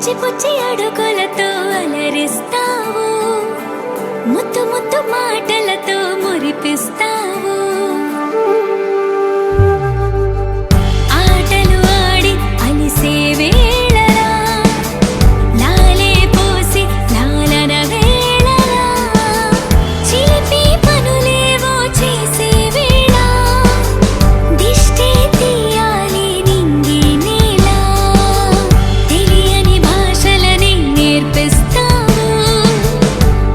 పుచ్చి పుచ్చి అడుగులతో అలరిస్తావు, ముత్తు ముత్తు మాటలతో మురిపిస్తావు. ఆటలు ఆడి అలిసే వేళలా, లాలే పోసి లాలన వేళలా, చిలిపి పనులేవో చేసే వేళ, దిష్టి తీయాలి నింగి నేల, తెలియని భాషలని నేర్పిస్తావు,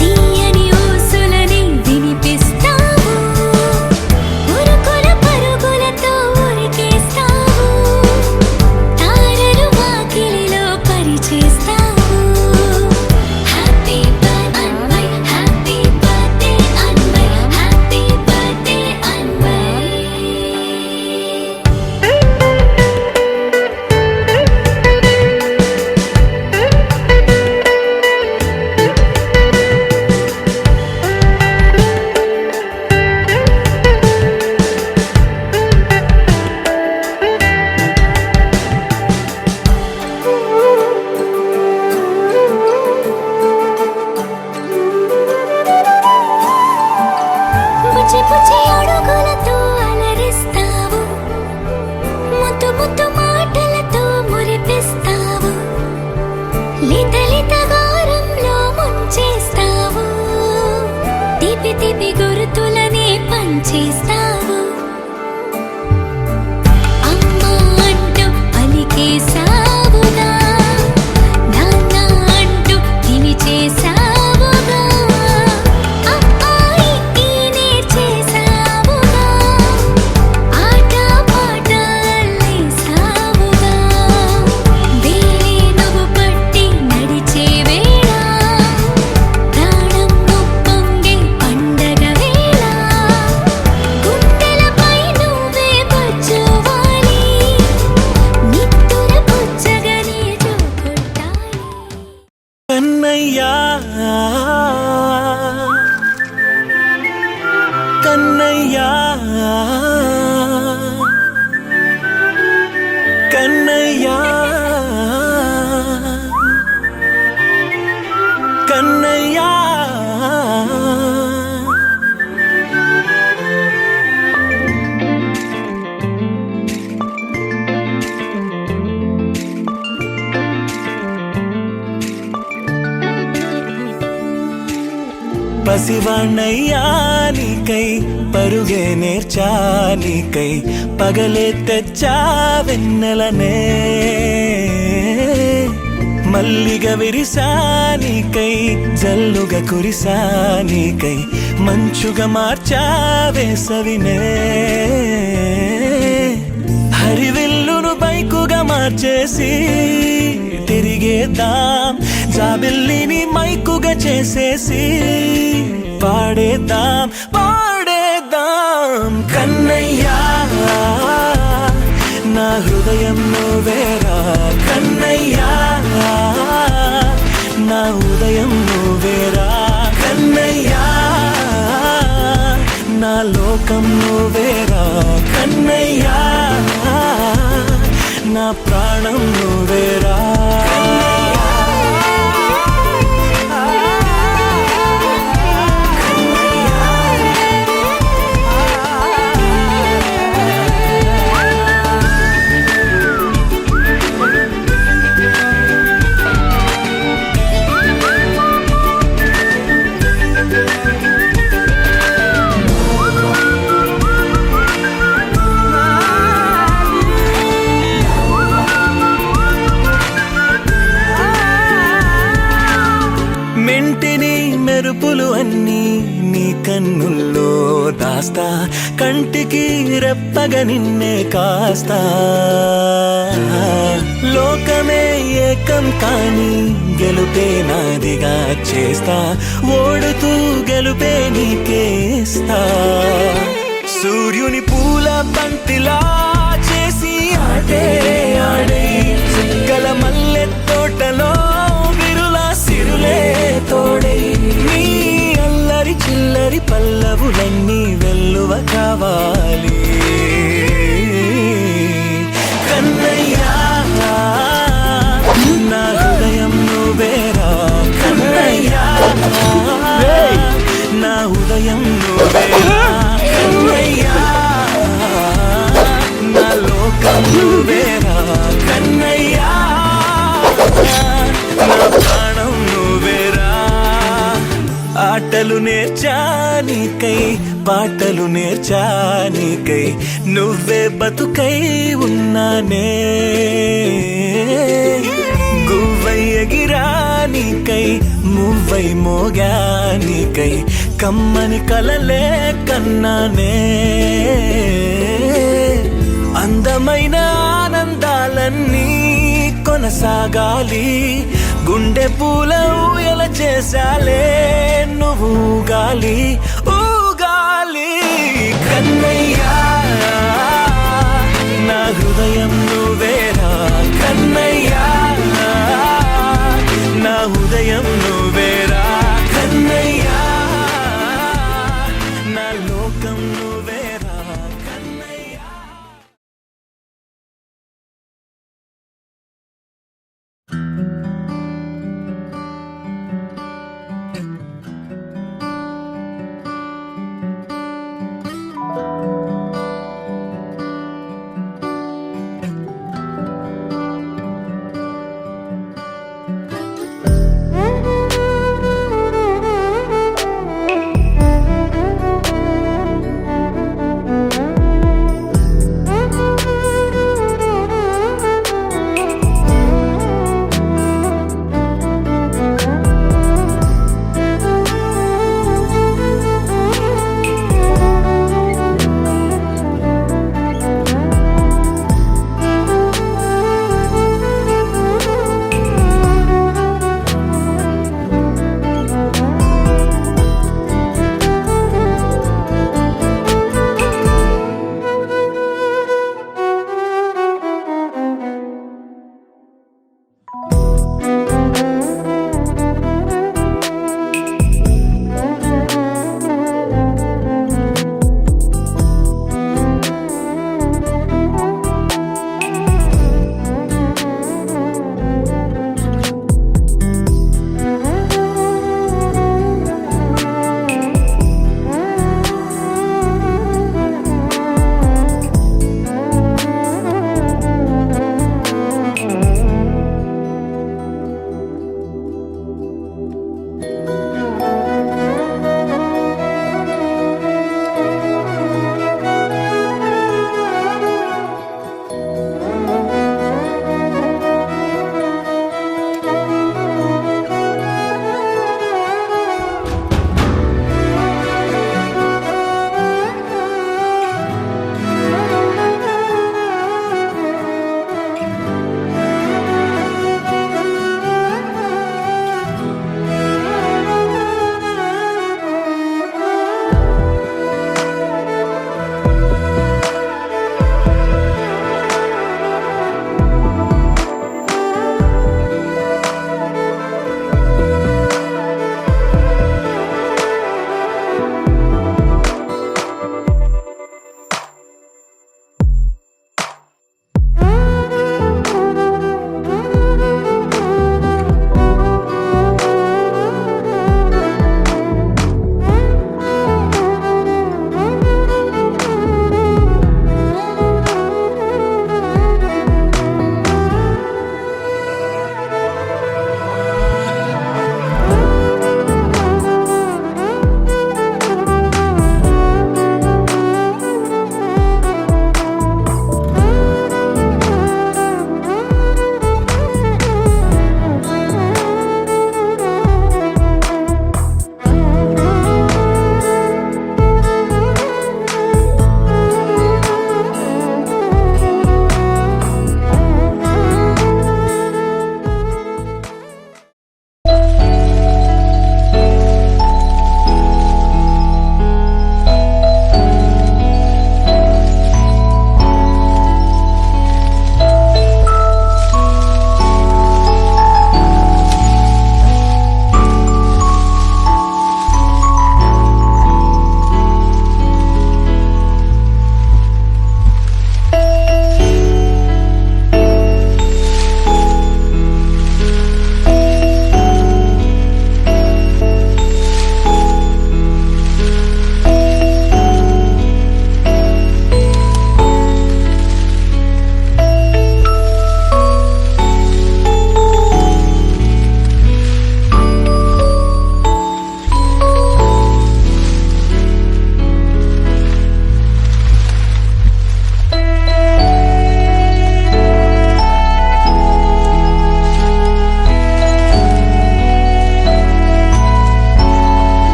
తీయని ఊసులని వినిపిస్తావు, ఉరుకుల పరుగులతో ఉరికేస్తావు, తారలు వాకిలిలో పరిచేస్తావు. Happy birthday Anvay, happy birthday Anvay, happy birthday Anvay. పుచ్చి పుచ్చి అడుగులతో అలరిస్తావు, ముద్దు ముద్దు మాటలతో మురిపిస్తావు, లిత లిత గారంలో ముంచేస్తావు, తీపి తీపి గుర్తులని పంచేస్తావు. అమ్మా అంటూ పలికేసావుగా, నాన్న అంటూ తినిచేసావుగా, అమ్మాయి నేర్చేసావుగా, ఆట పాట అల్లేసావుగా, వేరే నువ్వు పట్టి నడిచే వేళ, ప్రాణం ఉప్పొంగే పండగ వేళ, గుండెలపై నువ్వే కూర్చోవాలి, నిత్తుర పుచ్చగని జోకొట్టాలి. కన్నయ్యా కన్నయ్యా కన్నయ్యా కన్నయ్యా పసివాణ్ణయ్యా నీకై పరుగే నేర్చా నీకై, పగలే తెచ్చా వెన్నెలనే, మల్లిగ విరిసా నీకై జల్లుగా కురిసా నీకై, మంచుగా మార్చా వేసవినే, హరివిల్లును బైకుగా మార్చేసి తిరిగేద్దాం, జాబిల్లిని మైకుగా చేసేసి పాడేద్దాం పాడేద్దాం. కన్నయ్యా నా హృదయం నువ్వేరా, కన్నయ్యా నా ఉదయం నువ్వేరా, కన్నయ్యా నా లోకం నువ్వేరా, కన్నయ్యా నా ప్రాణం నువ్వేరా. మెంటిని మెరుపులు అన్నీ నీ కన్నుల్లో దాస్తా, కంటికి రెప్పగా నిన్నే కాస్తా, లోకమే ఏకం కాని గెలుపే నాదిగా చేస్తా, ఓడుతూ గెలుపే నీకేస్తా, సూర్యుని పూల బంతిలా చేసి ఆడే ఆడే, చుక్కల మల్లె తోటలో విరులా సిరులే తోడై, నీ అల్లరి చిల్లరి పల్లవులన్నీ వెల్లువ కావాలి. కన్నయ్యా నా హృదయం లోకం నువ్వేరా కన్నయ్యా, నా ప్రాణం నువ్వేరా. ఆటలు నేర్చానికై పాటలు నేర్చానికై నువ్వే బతుకై ఉన్నానే. గువ్వై ఎగిరానికై మువ్వై మోగానికై కమ్మని కలలే కన్నానే. అందమైన ఆనందాలన్నీ కొనసాగాలి, గుండె పూల ఊయల చేసాలే నువ్వు ఊగాలి ఊగాలి. కన్నయ్యా నా హృదయం నువ్వేరా కన్నయ్యా, నా హృదయం నువ్వేరా కన్నయ్యా, నా లోకం నువ్వేరా కన్నయ్యా.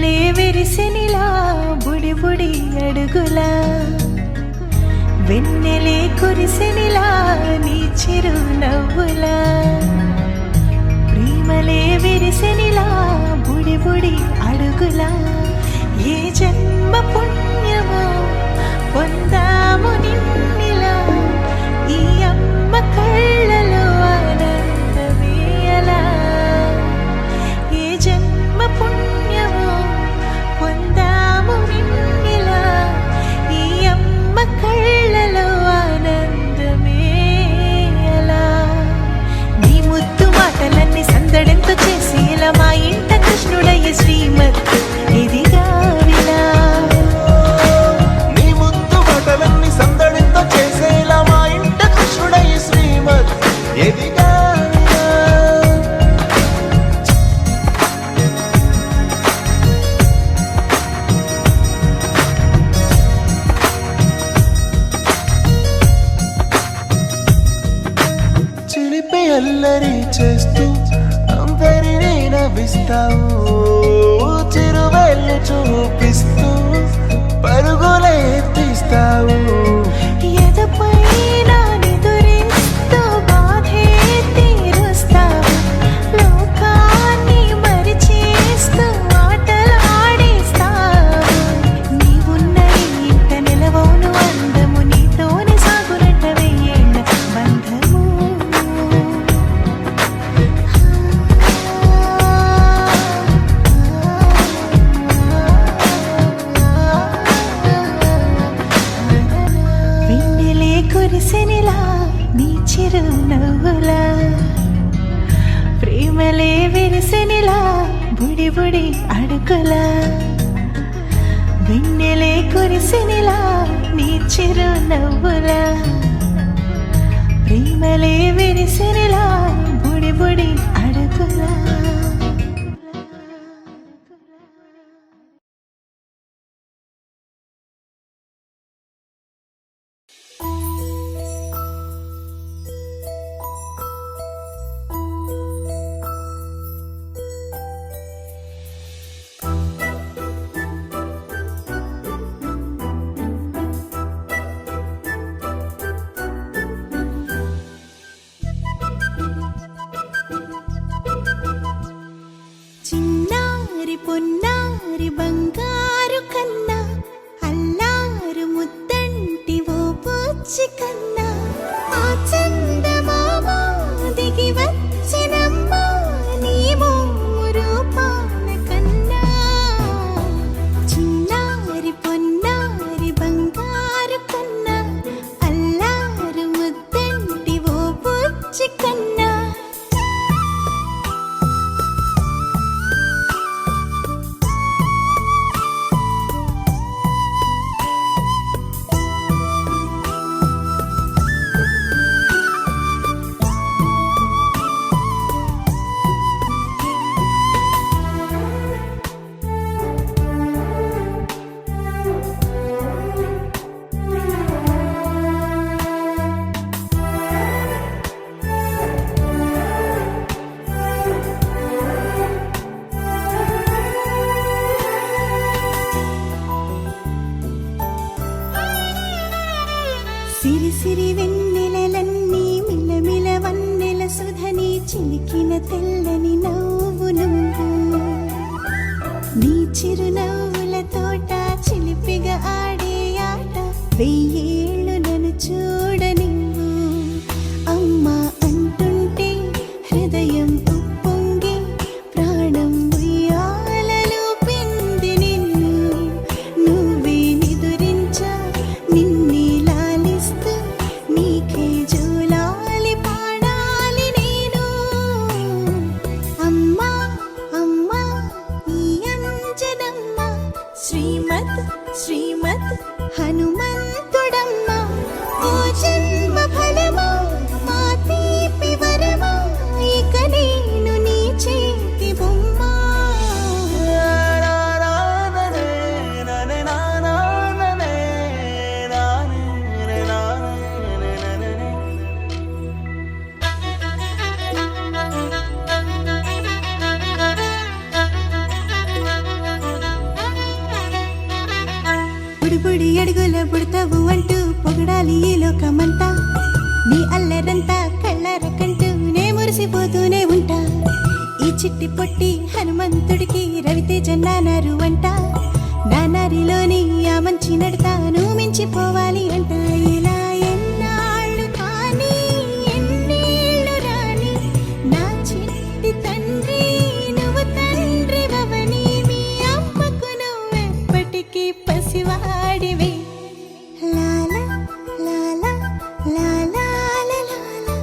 ప్రేమలే విరిసెనిలా బుడి బుడి అడుగులా వెన్నెలే కురిసెనిలా నీ చిరు నవ్వులా ప్రేమలే విరిసెనిలా బుడి బుడి అడుగులా ఏ జన్మ పుణ్యమో పొందాము నిన్నిలా ఈ అమ్మ కళ్ళలో ఆనందమే అలా ఏ జన్మ పుణ్యమో పొందాము నిన్నిలా ఈ అమ్మ కళ్ళలో ఆనందమే అలా నీ ముద్దు మాటలన్నీ సందడెంతో చేసి ఇలా మా ఇంట కృష్ణుడయ్య శ్రీమత్ ఇదిగా విలా నీ ముద్దు మాటలన్నీ సందడితో చేసేలా మా ఇంట కృష్ణుడయ్య శ్రీమత్ ఎదిగా చిలిపి అల్లరి చేస్తూ అందరినీ నవ్విస్తావు చిరువేళ్ళు చూపిస్తూ పరుగులే తీస్తావు ఎదపై నా నిదురిస్తూ బాధే తీరుస్తావు లోకాన్ని మరిచేస్తూ ఆటలు ఆడిస్తావు నీవున్న ఈ ఇంట నిలవవును అందము నీతోనే సాగునట్ట వెయ్యేళ్ళ బంధము వెన్నెలే కురిసెనిలా నీ చిరు నవ్వులా ప్రేమలే విరిసెనిలా బుడి బుడి అడుగులా వెన్నెలే కురిసెనిలా నీ చిరు నవ్వులా ప్రేమలే విరిసెనిలా బుడి బుడి అడుగులా చిన్నారి పొన్నారి బంగారు కన్నా అల్లారు ముద్దంటి ఓ పుచ్చి కన్నా ఆ చందమామ దిగి వచ్చినమ్మ నీ మోము రూపాన కన్నా చిన్నారి పొన్నారి బంగారు కన్నా అల్లారు ముద్దంటి ఓ పుచ్చి కన్నా సిరి సిరి వెన్నెలలన్నీ మిలమిల వన్నెల సుధని చిలికిన తెల్లని నవ్వు నువ్వు నీ చిరునవ్వుల తోట చిలిపిగా ఆడే ఆట వెయ్యేళ్ళు నన్ను చూడ నువ్వు అమ్మా అంటుంటే హృదయం ఉప్పొంగి ప్రాణం ఉయ్యాలలో పిండి నిన్ను నువ్వే నిదురించా నిన్నే లాలిస్తూ నీకే జోలాలి పాడాలి నేను అమ్మా అమ్మా ఈ అంజనమ్మ శ్రీమత్ శ్రీమత్ హనుమంతుడమ్మ ఓ జన్మ ఫలమా మా తీపి వరమా ఇక నేను నీ చేతి బొమ్మ బుడి అడుగుల పుడతావు అంటూ పొగడాలి ఈ లోకమంతా. నీ అల్లరంతా కళ్ళారకంటూ నే మురిసిపోతూనే ఉంటా. ఈ చిట్టి పొట్టి హనుమంతుడికి రవితేజ నానారు అంట. నానారిలోని ఆ మంచి నడతాను మించిపోవాలి అంట. ఇలా ఎన్నాళ్ళు కానీ ఎన్నేళ్ళు రాని నా చిట్టి తండ్రి నువ్వు తండ్రి భవని. మీ అమ్మకు నువ్వెప్పటికీ పసివాడివి. లాలా లాలా లాలా లాలా.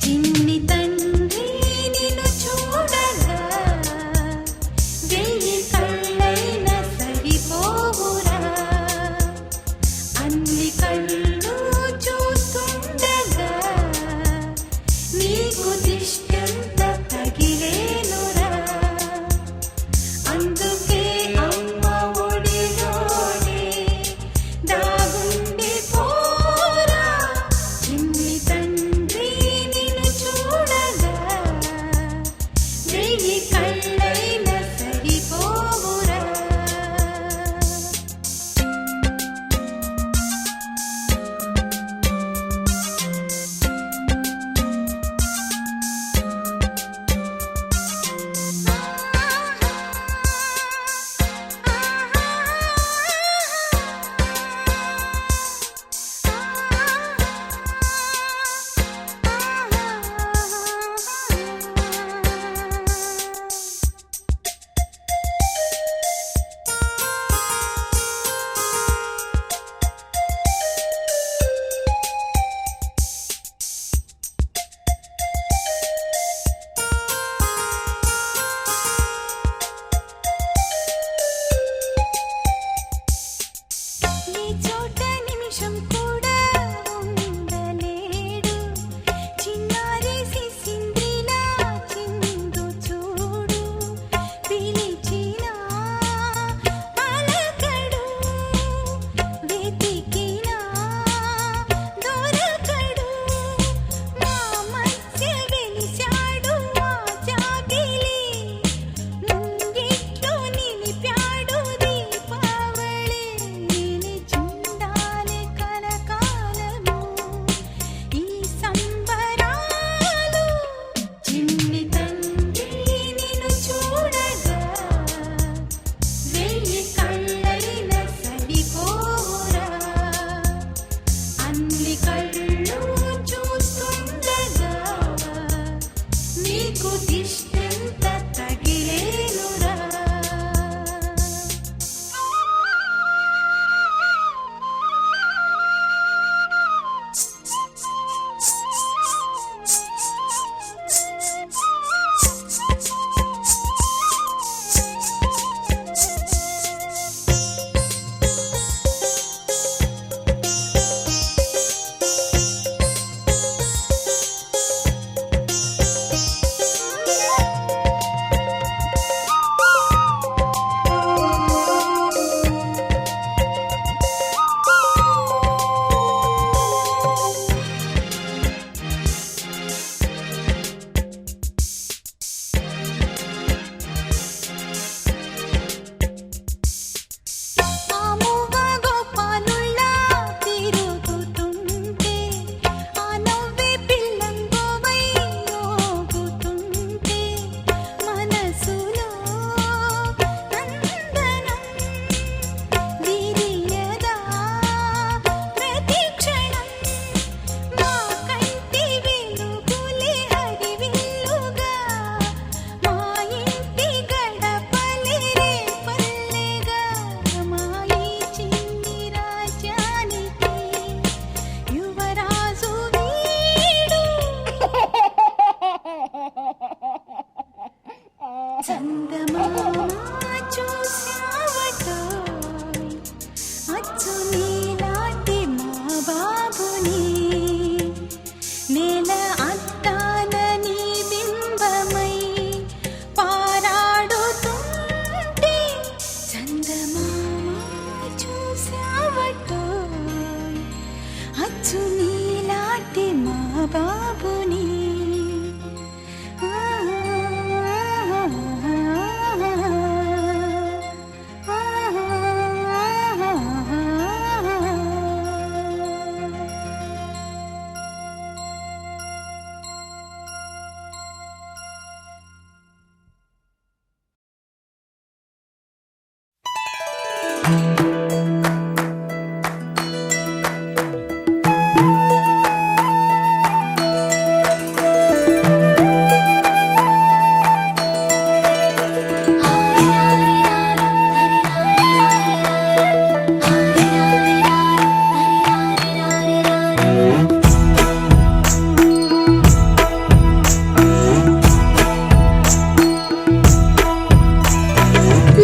చిన్ని తండ్రి నిన్ను చూడగా వెయ్యి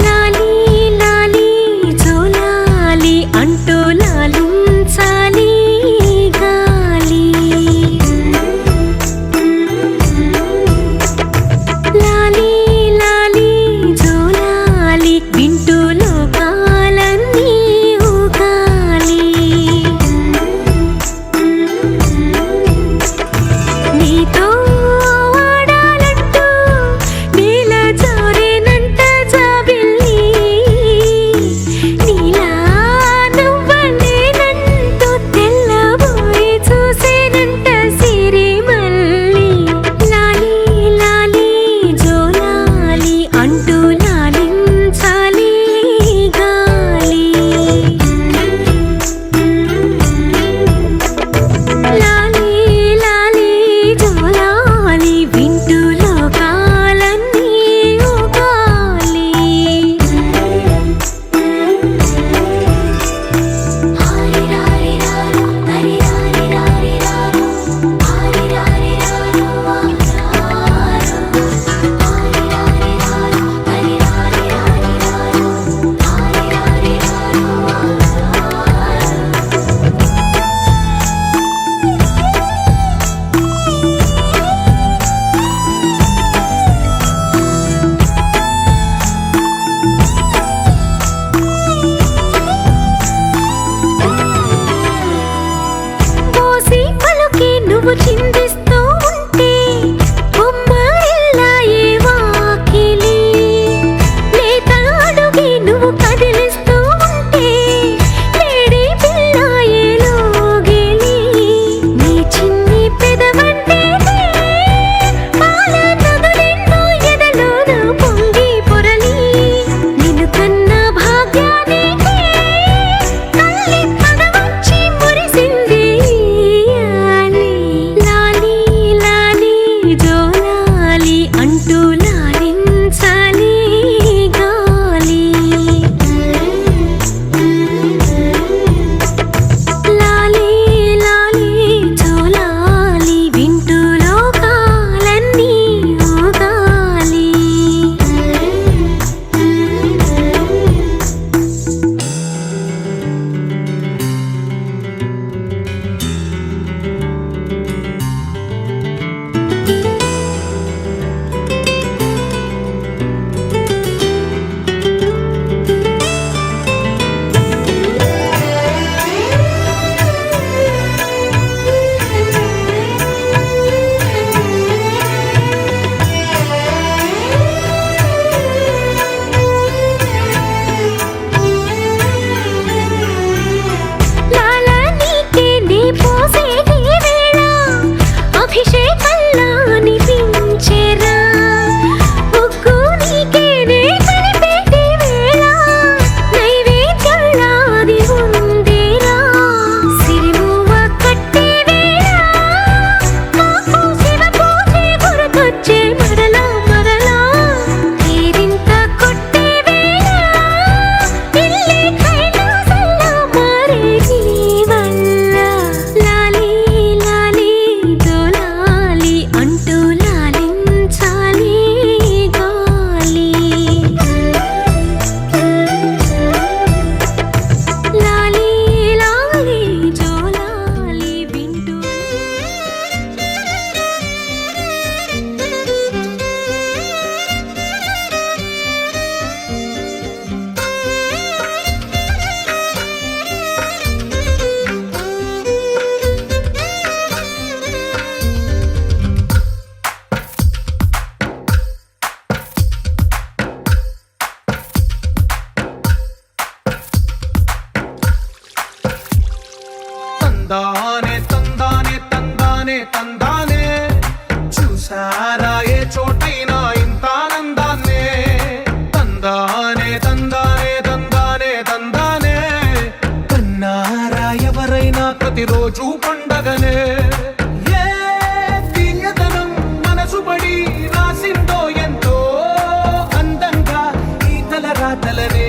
లాలీ లాలీ జోల తలనే